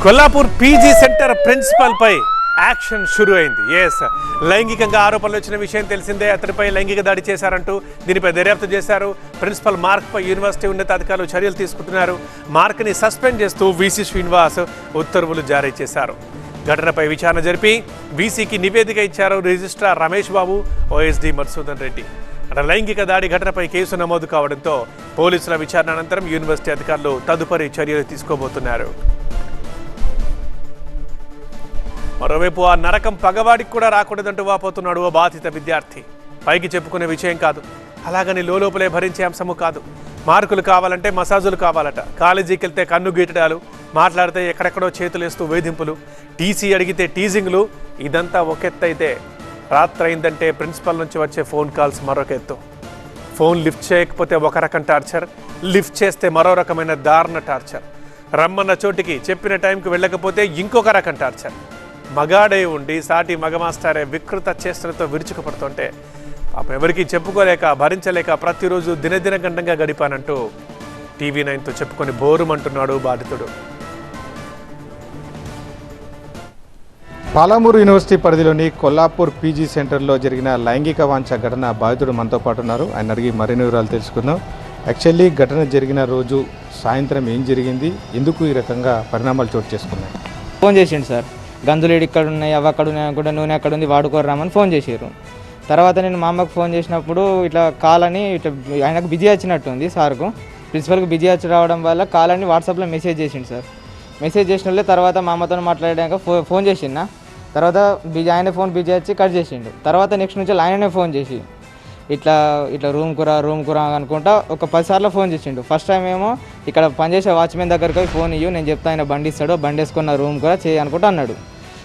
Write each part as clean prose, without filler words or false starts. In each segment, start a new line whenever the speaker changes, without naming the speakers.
Kollapur PG centre principal పై action షురు అయింది. లైంగికంగా ఆరోపణలు వచ్చిన విషయం తెలిసిందే. అతడిపై లైంగిక దాడి చేశారంటూ దీనిపై దర్యాప్తు చేశారు. ప్రిన్సిపల్ మార్క్ పై యూనివర్సిటీ ఉన్నతాధికారులు చర్యలు తీసుకుంటున్నారు. మార్క్ ని సస్పెండ్ చేస్తూ వీసీ శ్రీనివాస్ ఉత్తర్వులు జారీ చేశారు. ఘటనపై విచారణ జరిపి వీసీకి నివేదిక ఇచ్చారు రిజిస్ట్రార్ రమేష్ బాబు, ఓఎస్డీ మధుసూదన్ రెడ్డి. లైంగిక దాడి ఘటనపై కేసు నమోదు కావడంతో పోలీసుల విచారణ అనంతరం యూనివర్సిటీ అధికారులు తదుపరి చర్యలు తీసుకోబోతున్నారు. మరోవైపు ఆ నరకం పగవాడికి కూడా రాకూడదంటూ వాపోతున్నాడు ఓ బాధిత విద్యార్థి. పైకి చెప్పుకునే విషయం కాదు, అలాగని లోపలే భరించే అంశము కాదు. మార్కులు కావాలంటే మసాజులు కావాలట, కాలేజీకి వెళ్తే కన్ను గీటడాలు, మాట్లాడితే ఎక్కడెక్కడో చేతులేస్తూ వేధింపులు, టీసీ అడిగితే టీజింగ్లు. ఇదంతా ఒకెత్తైతే రాత్రి అయిందంటే ప్రిన్సిపల్ నుంచి వచ్చే ఫోన్ కాల్స్ మరొక ఎత్తు. ఫోన్ లిఫ్ట్ చేయకపోతే ఒక రకం టార్చర్, లిఫ్ట్ చేస్తే మరో రకమైన దారుణ టార్చర్. రమ్మన్న చోటికి చెప్పిన టైంకి వెళ్ళకపోతే ఇంకొక రకం టార్చర్. మగాడే ఉండి సాటి మగ మాస్టారే వికృత చేష్టలతో విరుచుకుపడుతుంటే పాపం ఎవరికి చెప్పుకోలేక భరించలేక ప్రతిరోజు దినదిన గండంగా గడిపానంటూ TV9తో చెప్పుకొని బోరుమంటున్నాడు బాధితుడు.
పాలమూరు యూనివర్సిటీ పరిధిలోని కొల్లాపూర్ పీజీ సెంటర్లో జరిగిన లైంగిక వాంఛ ఘటన బాధితుడు మనతో పాటు ఉన్నారు. ఆయన అడిగి మరిన్ని వివరాలు తెలుసుకుందాం. యాక్చువల్లీ ఘటన జరిగిన రోజు సాయంత్రం ఏం జరిగింది, ఎందుకు ఈ రకంగా పరిణామాలు చోటు చేసుకున్నాయి?
ఫోన్ చేసిండు సార్, గందులేడు ఇక్కడ ఉన్నాయి, అవి అక్కడ ఉన్నాయి, కూడా నూనె అక్కడ ఉంది, వాడుకోరామని ఫోన్ చేసారు. తర్వాత నేను మా అమ్మకు ఫోన్ చేసినప్పుడు ఇట్లా కాల్ అని ఇట్లా ఆయనకు బిజీ వచ్చినట్టుంది, సార్కు ప్రిన్సిపల్కి బిజీ వచ్చి రావడం వల్ల కాల్ అని వాట్సాప్లో మెసేజ్ చేసిండు సార్. మెసేజ్ చేసిన వాళ్ళే తర్వాత మా అమ్మతో మాట్లాడాక ఫోన్ చేసిండ. తర్వాత ఆయన ఫోన్ బిజీ వచ్చి కట్ చేసిండు. తర్వాత నెక్స్ట్ నుంచి ఆయననే ఫోన్ చేసి ఇట్లా ఇట్లా రూమ్కు రా అనుకుంటా ఒక 10 సార్లు ఫోన్ చేసిండు. ఫస్ట్ టైం ఏమో ఇక్కడ పనిచేసే వాచ్మెన్ దగ్గరికి పోయి ఫోన్ ఇవ్వు, నేను చెప్తా, ఆయన బండి ఇస్తాడు, బండి వేసుకున్న రూమ్ కూడా చేయి అనుకుంటా అన్నాడు.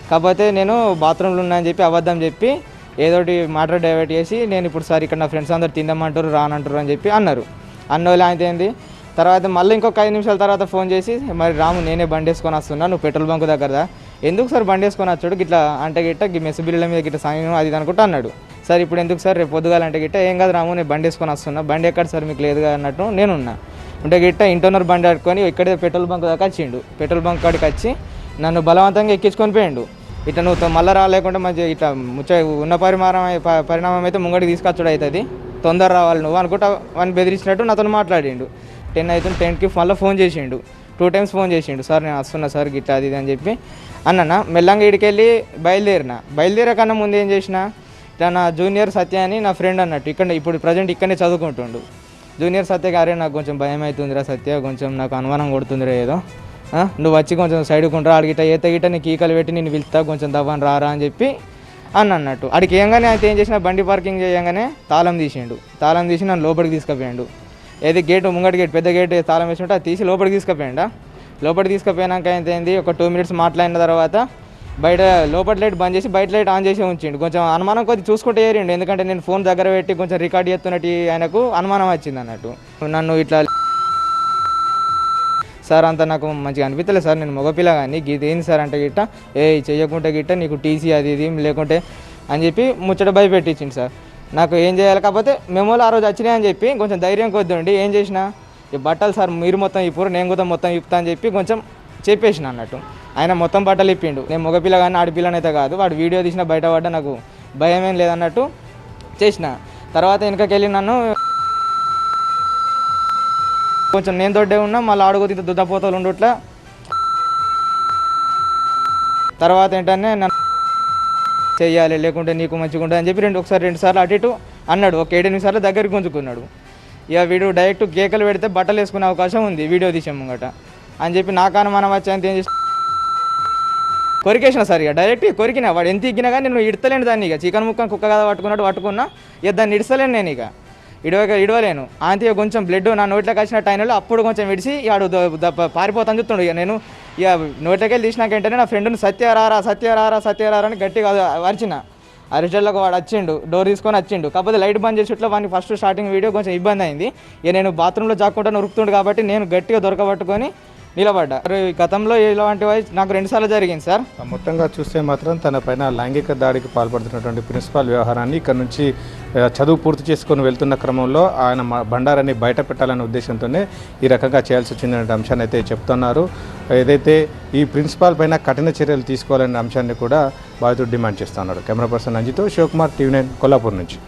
కాకపోతే నేను బాత్రూంలో ఉన్నా అని చెప్పి అబద్ధం చెప్పి ఏదోటి మాట డైవర్ట్ చేసి నేను ఇప్పుడు సార్ ఇక్కడ నా ఫ్రెండ్స్ అందరు తిందామంటారు రానంటారు అని చెప్పి అన్నారు. అన్నోళ్ళు అయితే ఏంది. తర్వాత మళ్ళీ ఇంకొక 5 నిమిషాల తర్వాత ఫోన్ చేసి మరి రాము నేనే బండి వేసుకొని వస్తున్నా, నువ్వు పెట్రోల్ బంక్ దగ్గరదా, ఎందుకు సార్ బండి వేసుకొని వచ్చాడు, గిట్లా అంటే గిట్ట మెస్ బిల్లుల మీద గిట్ట సాయం అది అనుకుంటా అన్నాడు. సార్ ఇప్పుడు ఎందుకు సార్, రేపు పొద్దుగాలంటే గిట్ట ఏం కాదు రాము నేను బండి వేసుకొని వస్తున్నా, బండి ఎక్కడ సార్ మీకు లేదుగా అన్నట్టు నేనున్నా. అంటే గిట్ట ఇంటోనర్ బండి ఆడుకొని ఇక్కడే పెట్రోల్ బంక్ దాకా వచ్చిండు. పెట్రోల్ బంక్ కాడికి వచ్చి నన్ను బలవంతంగా ఎక్కించుకొని పోయిండు. ఇట్లా నువ్వు మళ్ళీ రాలేకుండా మంచి ఇట్లా ఉన్న పరిణామం అయితే ముంగడికి తీసుకొచ్చుడు అవుతుంది, తొందర రావాలి నువ్వు అనుకుంటా వాడిని బెదిరించినట్టు నాతో మాట్లాడిండు. 10 అవుతుంది, 10కి మళ్ళీ ఫోన్ చేసిండు, 2 టైమ్స్ ఫోన్ చేసిండు. సార్ నేను వస్తున్నా సార్ గిట్లా అది ఇది అని చెప్పి అన్న. మెల్లంగా ఇడికెళ్ళి బయలుదేరకన్నా ముందు ఏం చేసిన, ఇట్లా నా జూనియర్ సత్య అని నా ఫ్రెండ్ అన్నట్టు ఇక్కడ ఇప్పుడు ప్రజెంట్ ఇక్కడనే చదువుకుంటుండు. జూనియర్ సత్యకి అరే నాకు కొంచెం భయం అవుతుందిరా సత్య, కొంచెం నాకు అనుమానం కొడుతుందిరా ఏదో, నువ్వు వచ్చి కొంచెం సైడ్కుంటారా, అడిగిట గిట్ట నీకు ఈకలు పెట్టి నేను పిలుస్తా, కొంచెం దవ్వని రారా అని చెప్పి అన్నట్టు. అడిగి ఏంగానే అయితే ఏం చేసిన, బండి పార్కింగ్ చేయగానే తాళం తీసి నన్ను లోపలికి తీసుకుపోయాడు. ఏది గేటు ముంగటి గేట్ పెద్ద గేట్ తాళం వేసినట్టు అది తీసి లోపలికి తీసుకుపోయినాక ఏంటి ఒక 2 మినిట్స్ మాట్లాడిన తర్వాత బయట లోపల లైట్ బంద్ చేసి బయట లైట్ ఆన్ చేసి ఉంచిండు. కొంచెం అనుమానం కొద్ది చూసుకుంటే ఏరిండు, ఎందుకంటే నేను ఫోన్ దగ్గర పెట్టి కొంచెం రికార్డ్ చేస్తున్నట్టు ఆయనకు అనుమానం వచ్చింది అన్నట్టు. నన్ను ఇట్లా సార్ అంతా నాకు మంచిగా అనిపించలేదు సార్, నేను మగపిల్ల కానీ ఇది ఏంది సార్ అంటే గిట్ట చెయ్యకుంటే గిట్ట నీకు టీసీ అది ఇది లేకుంటే అని చెప్పి ముచ్చట భయపెట్టించింది సార్. నాకు ఏం చేయాలి, కాకపోతే మెమోలు ఆ రోజు వచ్చినాయి అని చెప్పి కొంచెం ధైర్యం కొద్ది ఉండి ఏం చేసిన, ఈ బట్టలు సార్ మీరు మొత్తం ఇప్పుడు నేను కూడా మొత్తం ఇప్పుతా అని చెప్పి కొంచెం చెప్పేసిన అన్నట్టు. ఆయన మొత్తం బట్టలు ఇప్పిండు. నేను మగపిల్ల కానీ ఆడపిల్లనైతే కాదు, వాడు వీడియో తీసిన బయటపడ్డా నాకు భయం ఏం లేదన్నట్టు చేసిన. తర్వాత వెనకకెళ్ళి నన్ను కొంచెం నేను తోడే ఉన్నా, మళ్ళీ ఆడుగు ఇంత దుద్దపోతలు ఉండుట్లా. తర్వాత ఏంటనే నన్ను చెయ్యాలి లేకుంటే నీకు మంచిగా ఉంటుంది అని చెప్పి 2 సార్లు అటు ఇటు అన్నాడు. ఒక 7 నిమిషాలు దగ్గరికి గుంజుకున్నాడు. ఇక వీడు డైరెక్ట్ కేకలు పెడితే బట్టలు వేసుకునే అవకాశం ఉంది వీడియో తీసే ముంగట అని చెప్పి నాకన్నా మనం వచ్చేంత ఏం చేసి కొరికేసిన సార్. ఇక డైరెక్ట్ కొరికినా, వాడు ఎంత ఇగ్గినా కానీ నేను ఇడతలేను దాన్ని. ఇక చికెన్ ముక్కను కుక్క కదా పట్టుకున్నా, ఇక దాన్ని ఇడతలేను నేను, ఇక ఇడవలేను. అంతే కొంచెం బ్లడ్ నా నోట్లోకి వచ్చిన టైంలో అప్పుడు కొంచెం విడిచి ఆడు పారిపోతాను చెప్తుండు. ఇక నేను ఇక నోట్లోకి వెళ్ళి తీసినాక ఏంటంటే నా ఫ్రెండ్ని సత్యరారా అని గట్టిగా అరిచిన. అరిచేళ్ళకు వాడు వచ్చిండు, డోర్ తీసుకొని వచ్చిండు. కాకపోతే లైట్ బంద్ చేసేట్లో వాడిని ఫస్ట్ స్టార్టింగ్ వీడియో కొంచెం ఇబ్బంది అయింది. ఇక నేను బాత్రూంలో జాక్కుంటా ఉరుకుతుండు కాబట్టి నేను గట్టిగా దొరకబట్టుకొని నిలబడ్డా. గతంలో ఇలాంటివి నాకు 2 సార్లు జరిగింది సార్.
మొత్తంగా చూస్తే మాత్రం తన పైన లైంగిక దాడికి పాల్పడుతున్నటువంటి ప్రిన్సిపాల్ వ్యవహారాన్ని ఇక్కడ నుంచి చదువు పూర్తి చేసుకొని వెళ్తున్న క్రమంలో ఆయన బండారాన్ని బయట పెట్టాలనే ఉద్దేశంతోనే ఈ రకంగా చేయాల్సి వచ్చిందనే అంశాన్ని అయితే చెప్తున్నారు. ఏదైతే ఈ ప్రిన్సిపాల్ పైన కఠిన చర్యలు తీసుకోవాలనే అంశాన్ని కూడా బాధితుడు డిమాండ్ చేస్తున్నాడు. కెమెరా పర్సన్ అంజితో శివకుమార్, TV9 కొల్లాపూర్ నుంచి.